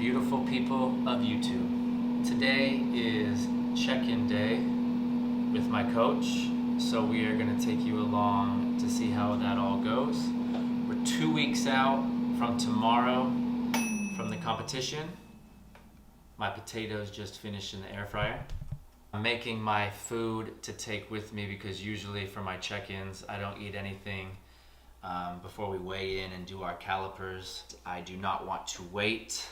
beautiful people of YouTube. Today is check-in day with my coach, so we are going to take you along to see how that all goes. We're 2 weeks out from tomorrow from the competition. My potatoes just finished in the air fryer. I'm making my food to take with me because usually for my check-ins I don't eat anything before we weigh in and do our calipers. I do not want to wait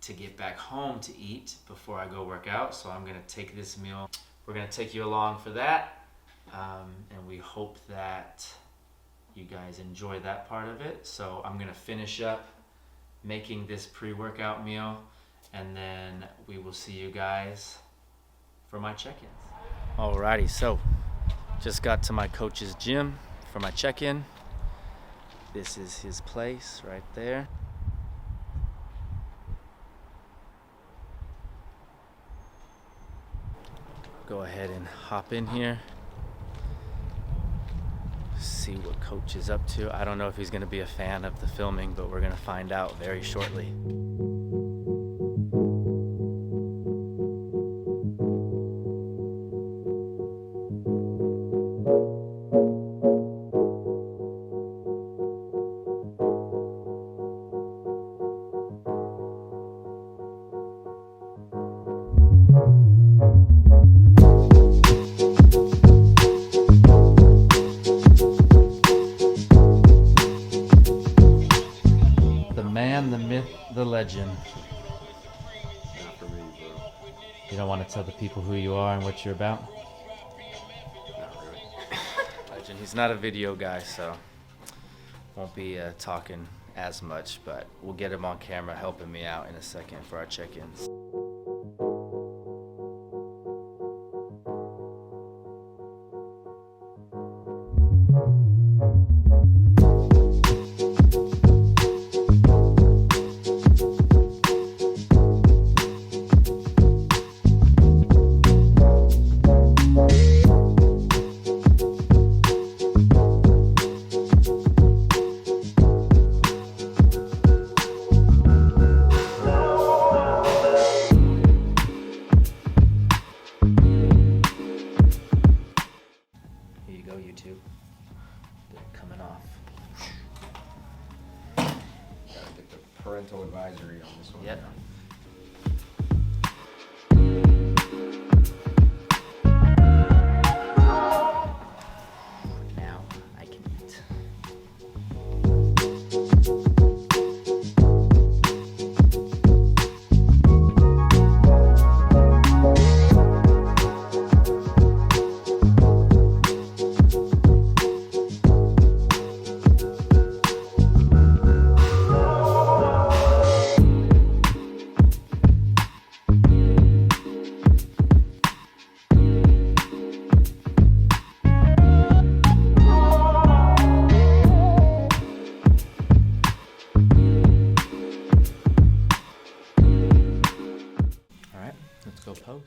to get back home to eat before I go work out, so I'm gonna take this meal. We're gonna take you along for that, and we hope that you guys enjoy that part of it. So I'm gonna finish up making this pre-workout meal, and then we will see you guys for my check-ins. Alrighty, so just got to my coach's gym for my check-in. This is his place right there. Go ahead and hop in here. See what coach is up to. I don't know if he's gonna be a fan of the filming, but we're gonna find out very shortly. The myth, the legend. Not for me, bro. You don't want to tell the people who you are and what you're about? Not really. Legend. He's not a video guy, so won't be talking as much, but we'll get him on camera helping me out in a second for our check-ins. YouTube. They're coming off. Gotta get the parental advisory on this one. Yep. Now I can eat. Let's go pose.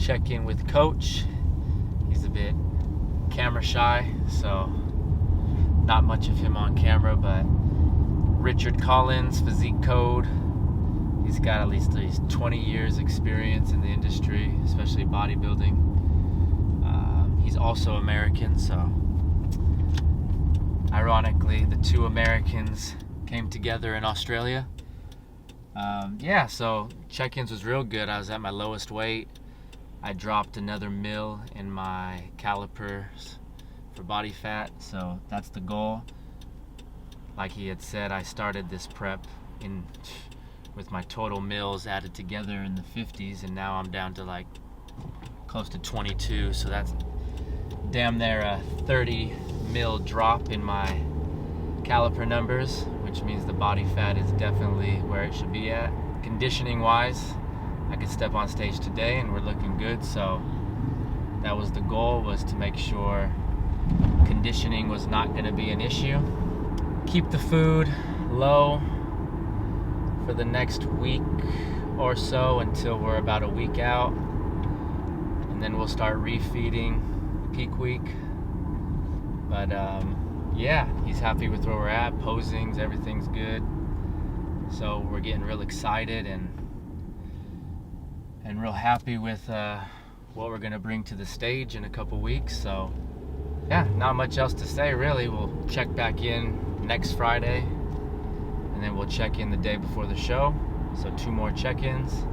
check in with Coach. He's a bit camera shy, so not much of him on camera, but Richard Collins, Physique Code. He's got at least 20 years experience in the industry, especially bodybuilding. He's also American, so ironically, the two Americans came together in Australia. So check-ins was real good. I was at my lowest weight. I dropped another mil in my calipers for body fat, so that's the goal. Like he had said, I started this prep with my total mils added together in the 50s, and now I'm down to like close to 22, so that's damn near a 30 mil drop in my caliper numbers, which means the body fat is definitely where it should be at. Conditioning wise, I could step on stage today and we're looking good, so that was the goal, was to make sure conditioning was not going to be an issue. Keep the food low for the next week or so until we're about a week out, and then we'll start refeeding peak week. But he's happy with where we're at. Posings, everything's good, so we're getting real excited and real happy with what we're gonna bring to the stage in a couple weeks. So yeah, not much else to say really. We'll check back in next Friday, and then we'll check in the day before the show, so 2 more check-ins.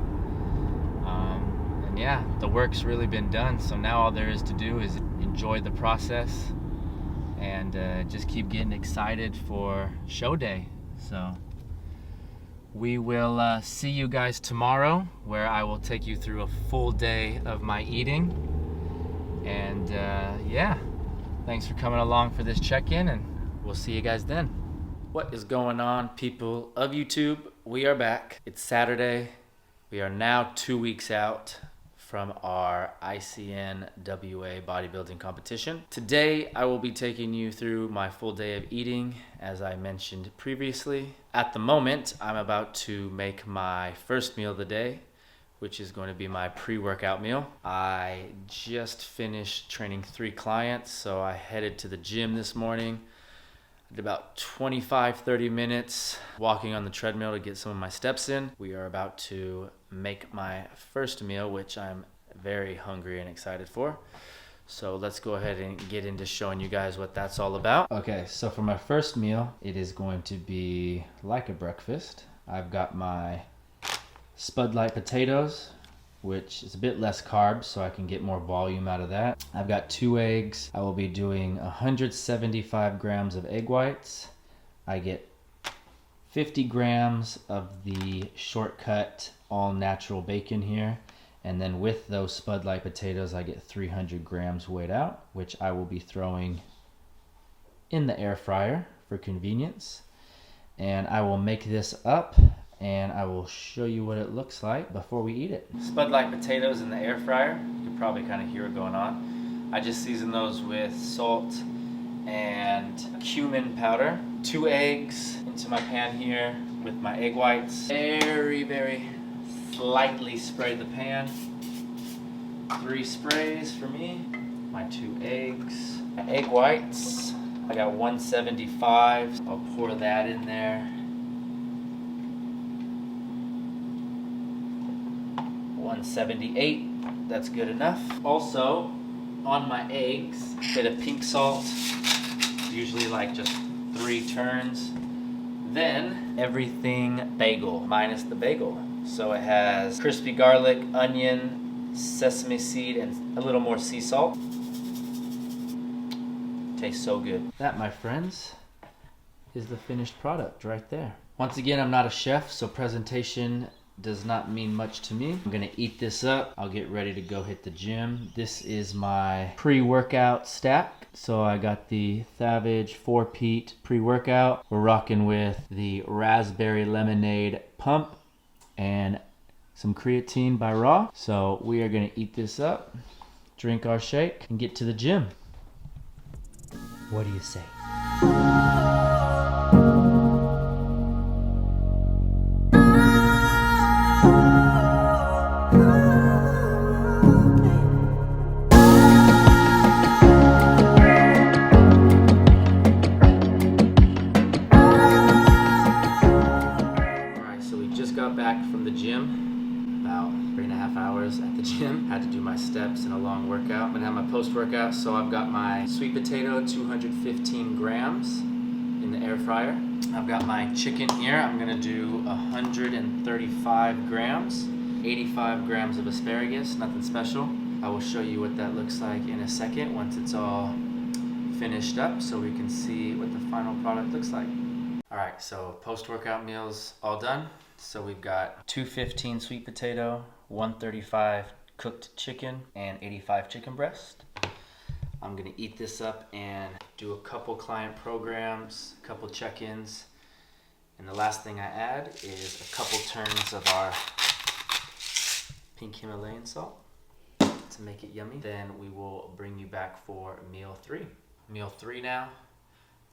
The work's really been done, so now all there is to do is enjoy the process and just keep getting excited for show day. So we will see you guys tomorrow, where I will take you through a full day of my eating. And thanks for coming along for this check-in, and we'll see you guys then. What is going on, people of YouTube? We are back. It's Saturday. We are now 2 weeks out from our ICNWA bodybuilding competition. Today, I will be taking you through my full day of eating, as I mentioned previously. At the moment, I'm about to make my first meal of the day, which is going to be my pre-workout meal. I just finished training 3 clients, so I headed to the gym this morning. I did about 25-30 minutes walking on the treadmill to get some of my steps in. We are about to make my first meal, which I'm very hungry and excited for. So let's go ahead and get into showing you guys what that's all about. Okay, so for my first meal, it is going to be like a breakfast. I've got my Spud Light potatoes, which is a bit less carbs, so I can get more volume out of that. I've got 2 eggs. I will be doing 175 grams of egg whites. I get 50 grams of the shortcut all natural bacon here. And then with those Spud Light potatoes, I get 300 grams weighed out, which I will be throwing in the air fryer for convenience. And I will make this up, and I will show you what it looks like before we eat it. Spud Light potatoes in the air fryer. You can probably kind of hear it going on. I just season those with salt and cumin powder. 2 eggs into my pan here with my egg whites. Very, very slightly spray the pan. 3 sprays for me. My 2 eggs. My egg whites, I got 175. I'll pour that in there. 178, that's good enough. Also, on my eggs, a bit of pink salt, usually like just 3 turns. Then, everything bagel, minus the bagel. So it has crispy garlic, onion, sesame seed, and a little more sea salt. Tastes so good. That, my friends, is the finished product right there. Once again, I'm not a chef, so presentation does not mean much to me. I'm gonna eat this up. I'll get ready to go hit the gym. This is my pre-workout stack. So I got the Thavage 4-Peat pre-workout. We're rocking with the Raspberry Lemonade Pump and some creatine by Raw. So we are gonna eat this up, drink our shake, and get to the gym. What do you say? my post-workout. So I've got my sweet potato, 215 grams in the air fryer. I've got my chicken here. I'm gonna do 135 grams, 85 grams of asparagus, nothing special. I will show you what that looks like in a second once it's all finished up so we can see what the final product looks like. All right, so post-workout meals all done. So we've got 215 sweet potato, 135 cooked chicken, and 85 chicken breast. I'm gonna eat this up and do a couple client programs, a couple check-ins, and the last thing I add is a couple turns of our pink Himalayan salt to make it yummy. Then we will bring you back for meal 3. Meal 3 now.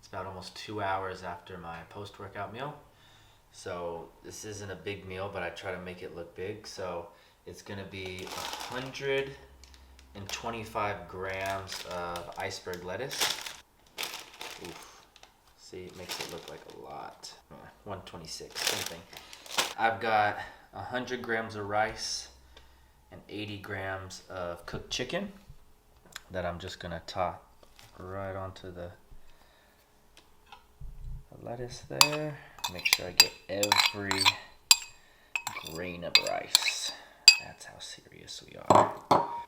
It's about almost 2 hours after my post-workout meal. So this isn't a big meal, but I try to make it look big. So it's gonna be 125 grams of iceberg lettuce. Oof. See, it makes it look like a lot. 126, same thing. I've got 100 grams of rice and 80 grams of cooked chicken that I'm just gonna top right onto the lettuce there. Make sure I get every grain of rice. That's how serious we are.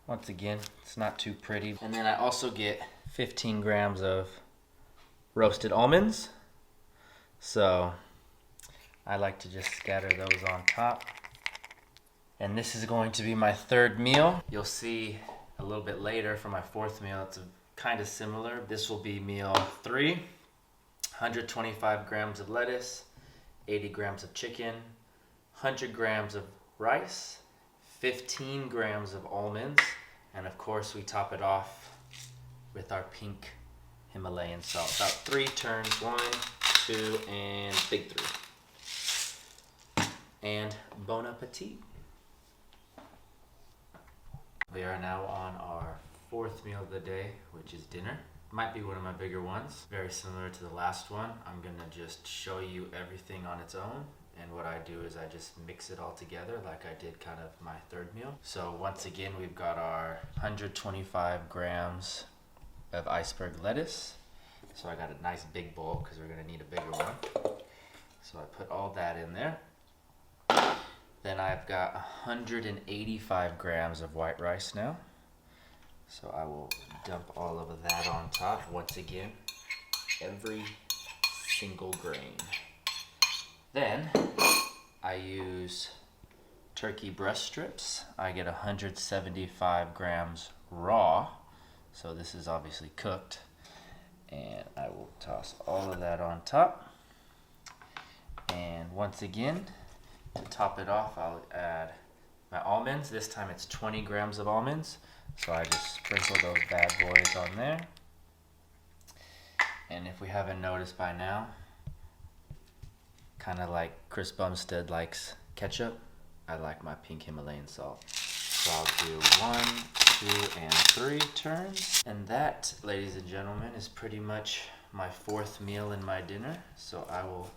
Once again, it's not too pretty. And then I also get 15 grams of roasted almonds. So I like to just scatter those on top. And this is going to be my 3rd meal. You'll see a little bit later for my 4th meal, it's kind of similar. This will be meal 3, 125 grams of lettuce, 80 grams of chicken, 100 grams of rice, 15 grams of almonds, and of course we top it off with our pink Himalayan salt. About 3 turns, 1, 2, and big 3. And bon appetit. We are now on our 4th meal of the day, which is dinner. Might be one of my bigger ones, very similar to the last one. I'm gonna just show you everything on its own, and what I do is I just mix it all together like I did kind of my 3rd meal. So once again, we've got our 125 grams of iceberg lettuce. So I got a nice big bowl because we're gonna need a bigger one. So I put all that in there. Then I've got 185 grams of white rice now. So I will dump all of that on top. Once again, every single grain. Then I use turkey breast strips. I get 175 grams raw. So this is obviously cooked. And I will toss all of that on top. And once again, to top it off, I'll add my almonds. This time it's 20 grams of almonds. So I just sprinkle those bad boys on there. And if we haven't noticed by now, kind of like Chris Bumstead likes ketchup, I like my pink Himalayan salt. So I'll do 1, 2, and 3 turns. And that, ladies and gentlemen, is pretty much my 4th meal in my dinner. So I will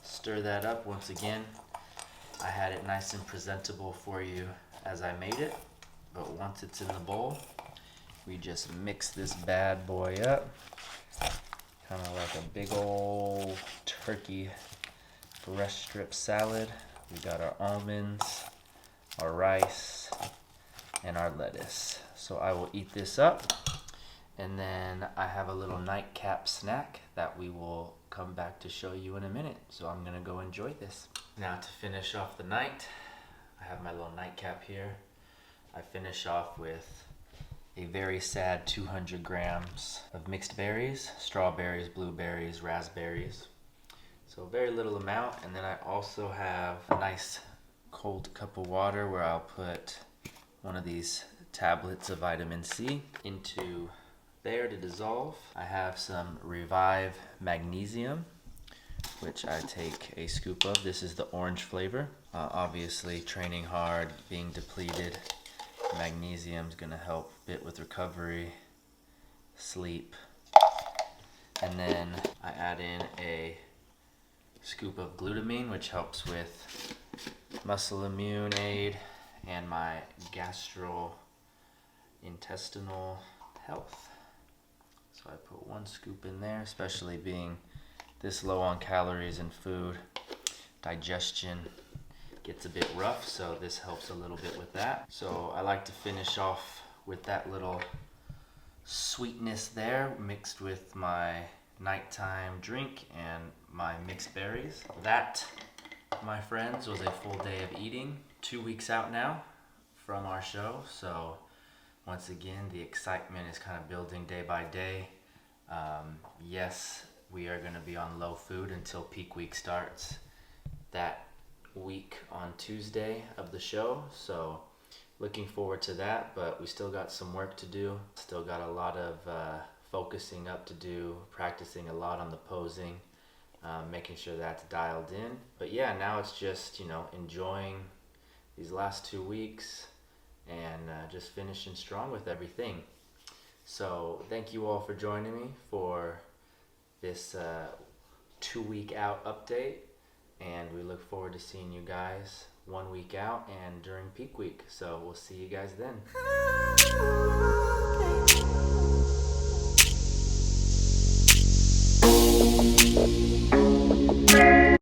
stir that up once again. I had it nice and presentable for you as I made it. But once it's in the bowl, we just mix this bad boy up. Kind of like a big old turkey breast strip salad. We got our almonds, our rice, and our lettuce. So I will eat this up. And then I have a little nightcap snack that we will come back to show you in a minute. So I'm gonna go enjoy this. Now to finish off the night, I have my little nightcap here. I finish off with a very sad 200 grams of mixed berries, strawberries, blueberries, raspberries. So very little amount. And then I also have a nice cold cup of water where I'll put one of these tablets of vitamin C into there to dissolve. I have some Revive Magnesium, which I take a scoop of. This is the orange flavor. Obviously, training hard, being depleted, magnesium is going to help a bit with recovery, sleep. And then I add in a scoop of glutamine, which helps with muscle immune aid and my gastrointestinal intestinal health. So I put 1 scoop in there, especially being this low on calories and food. Digestion gets a bit rough, so this helps a little bit with that. So I like to finish off with that little sweetness there, mixed with my nighttime drink and my mixed berries. That, my friends, was a full day of eating. 2 weeks out now from our show, so once again the excitement is kind of building day by day. Yes, we are going to be on low food until peak week starts that week on Tuesday of the show, so looking forward to that, but we still got some work to do. Still got a lot of focusing up to do, practicing a lot on the posing, making sure that's dialed in. But yeah, now it's just, enjoying these last 2 weeks and just finishing strong with everything. So thank you all for joining me for this 2 week out update, and we look forward to seeing you guys 1 week out and during peak week. So we'll see you guys then.